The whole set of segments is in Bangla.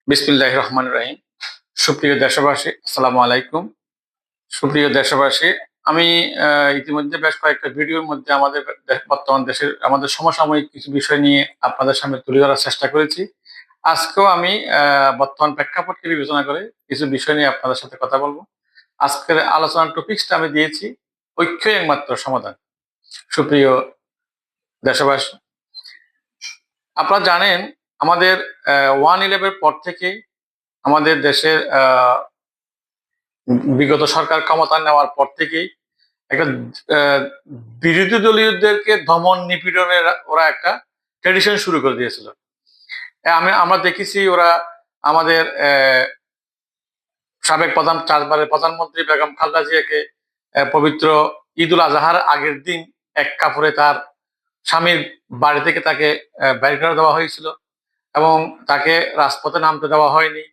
বিসমিল্লাহির রহমানির রহিম। সুপ্রিয় দেশবাসী, আসসালামু আলাইকুম। সুপ্রিয় দেশবাসী, আমি ইতিমধ্যে বেশ কয়েকটা ভিডিওর মধ্যে আমাদের বর্তমান দেশের আমাদের সমসাময়িক কিছু বিষয় নিয়ে আপনাদের সামনে তুলে ধরার চেষ্টা করেছি। আজকেও আমি বর্তমান প্রেক্ষাপটকে বিবেচনা করে কিছু বিষয় নিয়ে আপনাদের সাথে কথা বলবো। আজকের আলোচনার টপিকসটা আমি দিয়েছি, ঐক্যই একমাত্র সমাধান। সুপ্রিয় দেশবাসী, আপনারা জানেন আমাদের 1/11 পর থেকে আমাদের দেশের বিগত সরকার ক্ষমতা নেওয়ার পর থেকেই একটা আহ, বিরোধী দলীয়দেরকে দমন নিপীড়নের ওরা একটা ট্রেডিশন শুরু করে দিয়েছিল। আমরা দেখেছি ওরা আমাদের সাবেক চারবারের প্রধানমন্ত্রী বেগম খালেদা জিয়াকে পবিত্র ঈদ উল আজহার আগের দিন এক কাপড়ে তার স্বামীর বাড়ি থেকে তাকে বের করে দেওয়া হয়েছিল এবং তাকে রাজপথে নামতে দেওয়া হয়নি।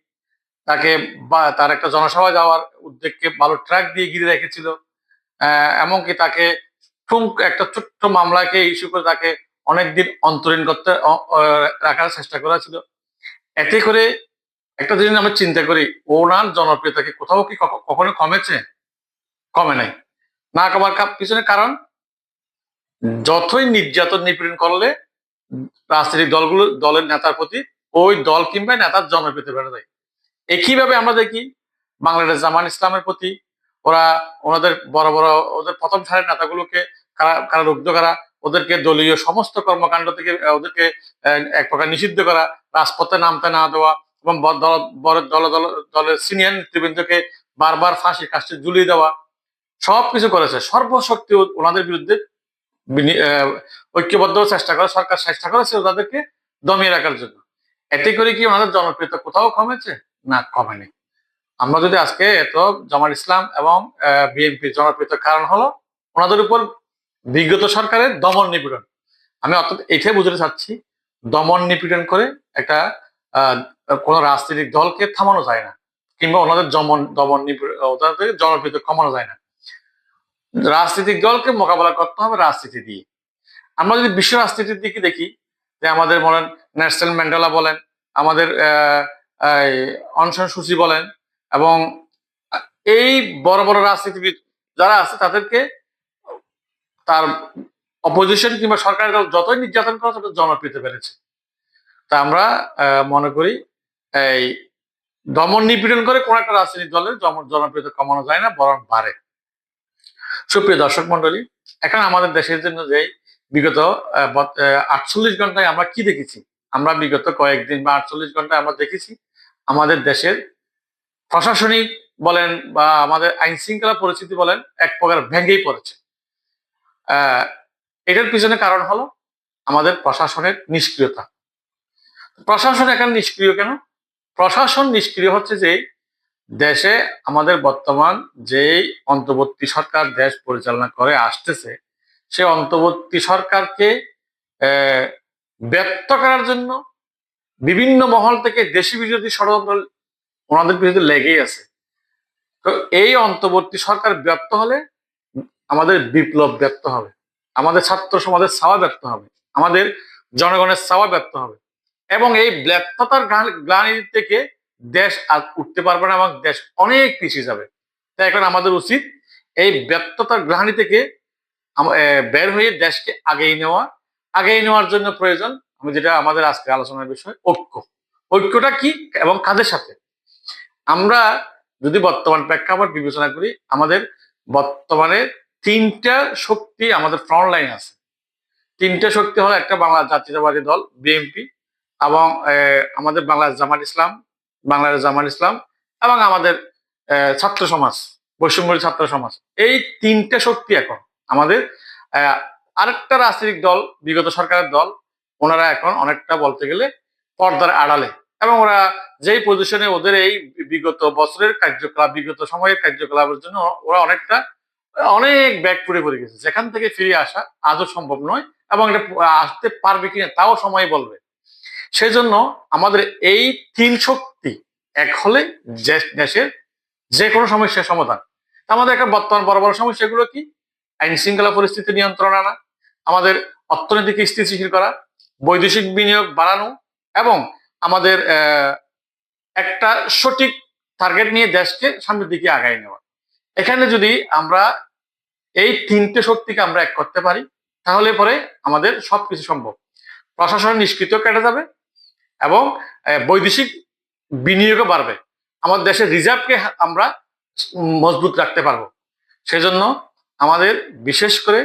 তাকে তার একটা জনসভায় যাওয়ার উদ্যোগকে ভালো ট্র্যাক দিয়ে ঘিরে রেখেছিল। এমনকি তাকে একটা ছোট্ট মামলাকে ইস্যু করে তাকে অনেকদিন অন্তরীণ করতে রাখার চেষ্টা করা ছিল। এতে করে একটা জিনিস আমরা চিন্তা করি, ওনার জনপ্রিয়তা কি কোথাও কি কখনো কমেছে? কমে নাই। না কমার পিছনে কারণ, যতই নির্যাতন নিপীড়ন করলে রাজনৈতিক দলের নেতার প্রতি ওই দল কিংবা নেতার জনপ্রিয়তা বেড়ে যায়। একইভাবে আমরা দেখি বাংলাদেশ জামাত ইসলামের প্রতি ওনাদের বড় বড় ওদের প্রথম সারির নেতাগুলোকে কারা রুদ্ধ করা, ওদেরকে দলীয় সমস্ত কর্মকাণ্ড থেকে ওদেরকে এক প্রকার নিষিদ্ধ করা, রাজপথে নামতে না দেওয়া এবং দলের সিনিয়র নেতৃবৃন্দকে বারবার ফাঁসির কাছে ঝুলিয়ে দেওয়া, সবকিছু করেছে। সর্বশক্তি ওনাদের বিরুদ্ধে ঐক্যবদ্ধ চেষ্টা করে সরকার চেষ্টা করেছে ওদেরকে দমিয়ে রাখার জন্য। এতে করে কি ওনাদের জনপ্রিয়তা কোথাও কমেছে? না, কমেনি। আমরা যদি আজকে এত জামাত ইসলাম এবং বিএনপির জনপ্রিয়তার কারণ হলো ওনাদের উপর বিগত সরকারের দমন নিপীড়ন। আমি অর্থাৎ এটাই বুঝতে চাচ্ছি, দমন নিপীড়ন করে একটা কোন রাজনৈতিক দলকে থামানো যায় না, কিংবা ওনাদের দমন নিপীড়ন ওদের জনপ্রিয়তা কমানো যায় না। রাজনৈতিক দলকে মোকাবেলা করতে হবে রাজনীতি দিয়ে। আমরা যদি বিশ্ব রাজনীতির দিকে দেখি, যে আমাদের বলেন নেলসন ম্যান্ডেলা বলেন, আমাদের অং সান সূচি বলেন, এবং এই বড় বড় রাজনীতিবিদ যারা আছে তাদেরকে তার অপোজিশন কিংবা সরকারের দল যতই নির্যাতন করে তত জনপ্রিয়তা বেড়েছে। তা আমরা মনে করি এই দমন নিপীড়ন করে কোন একটা রাজনৈতিক দলের জনপ্রিয়তা কমানো যায় না, বরং বাড়ে। সুপ্রিয় দর্শক মন্ডলী, এখন আমাদের দেশের জন্য যে বিগত 48 ঘন্টায় আমরা কি দেখেছি? আমরা বিগত কয়েকদিন বা 48 ঘন্টায় আমরা দেখেছি আমাদের দেশের প্রশাসনিক বলেন বা আমাদের আইন শৃঙ্খলা পরিস্থিতি বলেন এক প্রকার ভেঙেই পড়েছে। এটার পিছনে কারণ হলো আমাদের প্রশাসনের নিষ্ক্রিয়তা। প্রশাসন এখন নিষ্ক্রিয় কেন? প্রশাসন নিষ্ক্রিয় হচ্ছে যে দেশে আমাদের বর্তমান যেই অন্তর্বর্তী সরকার দেশ পরিচালনা করে আসতেছে, সে অন্তর্বর্তী সরকারকে ব্যর্থ করার জন্য বিভিন্ন মহল থেকে দেশি বিরোধী ষড়যন্ত্র ওনাদের বিরুদ্ধে লেগেই আছে। তো এই অন্তর্বর্তী সরকার ব্যর্থ হলে আমাদের বিপ্লব ব্যর্থ হবে, আমাদের ছাত্র সমাজের ছাওয়া ব্যর্থ হবে, আমাদের জনগণের ছাওয়া ব্যর্থ হবে, এবং এই ব্যর্থতার গ্লানি থেকে দেশ আর উঠতে পারবে না এবং দেশ অনেক পিছিয়ে যাবে। তাই এখন আমাদের উচিত এই ব্যর্থতার গ্লানি থেকে বের হয়ে দেশকে আগেই নেওয়ার জন্য প্রয়োজন, আমি যেটা আমাদের আজকে আলোচনার বিষয়, ঐক্য। ঐক্যটা কি এবং কাদের সাথে? আমরা যদি বর্তমান প্রেক্ষাপট বিবেচনা করি, আমাদের বর্তমানে তিনটা শক্তি আমাদের ফ্রন্ট লাইন আছে। তিনটা শক্তি হলো, একটা বাংলা জাতীয়তাবাদী দল বিএনপি, এবং আমাদের বাংলাদেশ জামাত ইসলাম, এবং আমাদের ছাত্র সমাজ, বৈষম্য ছাত্র সমাজ। এই তিনটা শক্তি এখন আমাদের আরেকটা রাজনৈতিক দল, বিগত সরকারের দল, ওনারা এখন অনেকটা বলতে গেলে পর্দার আড়ালে, এবং ওরা যেই পজিশনে ওদের এই বিগত বছরের কার্যকলাপ, বিগত সময়ের কার্যকলাপের জন্য ওরা অনেক ব্যাগ পড়ে গেছে, যেখান থেকে ফিরে আসা আজও সম্ভব নয়, এবং এটা আসতে পারবে কিনা তাও সময় বলবে। সেজন্য আমাদের এই তিন শক্তি এক হলে দেশের যে কোনো সমস্যার সমাধান। আমাদের একটা বর্তমান বড় বড় সমস্যাগুলো কি? আইন শৃঙ্খলা পরিস্থিতি নিয়ন্ত্রণ আনা, আমাদের অর্থনীতিকে স্থিতিশীল করা, বৈদেশিক বিনিয়োগ বাড়ানো, এবং আমাদের একটা সঠিক টার্গেট নিয়ে দেশকে সামনের দিকে আগায় নেওয়া। এখানে যদি আমরা এই তিনটে শক্তিকে আমরা এক করতে পারি, তাহলে পরে আমাদের সবকিছু সম্ভব। প্রশাসন নিষ্কৃত কেটে যাবে এবং বৈদেশিক বিনিয়োগও বাড়বে। আমাদের দেশের রিজার্ভকে আমরা মজবুত রাখতে পারবো। সেজন্য আমাদের বিশেষ করে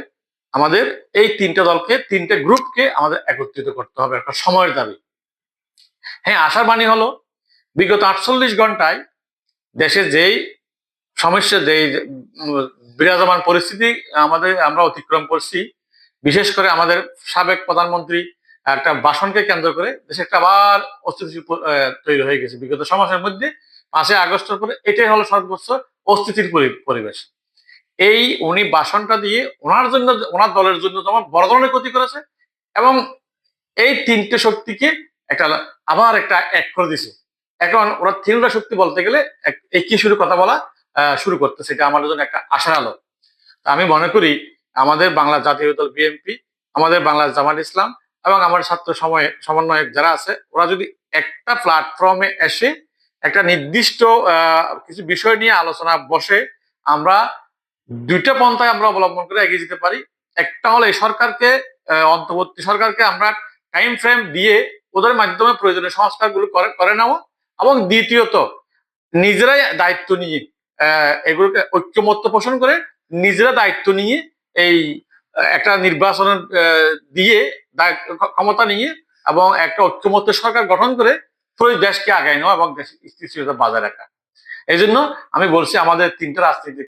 আমাদের এই তিনটে দলকে, তিনটে গ্রুপকে আমাদের একত্রিত করতে হবে, একটা সময়ের দাবি। হ্যাঁ, আশার বাণী হলো বিগত 48 ঘন্টায় দেশে যেই সমস্যা, যেই বিরাজমান পরিস্থিতি আমরা অতিক্রম করছি, বিশেষ করে আমাদের সাবেক প্রধানমন্ত্রী একটা ভাষণকে কেন্দ্র করে দেশে একটা আবার অস্থিতিশীল তৈরি হয়ে গেছে বিগত সমাজের মধ্যে। 5ই আগস্টের পরে এটাই হলো সর্বোচ্চ অস্থিতির পরিবেশ। এই উনি ভাষণটা দিয়ে ওনার জন্য, ওনার দলের জন্য যেমন বড় ধরনের ক্ষতি করেছে, এবং এই তিনটে শক্তিকে আবার একটা এক করে দিছে। এখন ওরা তিনটা শক্তি বলতে গেলে এই কি শুরু কথা বলা শুরু করতেছে, এটা আমাদের জন্য একটা আশার আলো। আমি মনে করি আমাদের বাংলা জাতীয় দল বিএনপি, আমাদের বাংলা জামাত ইসলাম এবং আমার ছাত্র সমন্বয়ক যারা আছে, ওরা যদি একটা প্ল্যাটফর্মে এসে একটা নির্দিষ্ট কিছু বিষয় নিয়ে আলোচনা বসে, আমরা দুইটা পন্থায় আমরা অবলম্বন করে এগিয়ে যেতে পারি। একটা হলো এই সরকারকে, অন্তর্বর্তী সরকারকে আমরা টাইম ফ্রেম দিয়ে ওদের মাধ্যমে প্রয়োজনীয় সংস্কারগুলো করে নেওয়া, এবং দ্বিতীয়ত নিজেরাই দায়িত্ব নিয়ে এগুলোকে ঐক্যমত্য পোষণ করে নিজেরা দায়িত্ব নিয়ে এই একটা নির্বাচনের দিয়ে ক্ষমতা নিয়ে এবং একটা ঐক্যমত্য সরকার গঠন করে দেশকে আগায় নেওয়া এবং দেশের স্থিতিশীলতা বজায় রাখা। এই জন্য আমি বলছি আমাদের তিনটা রাজনীতি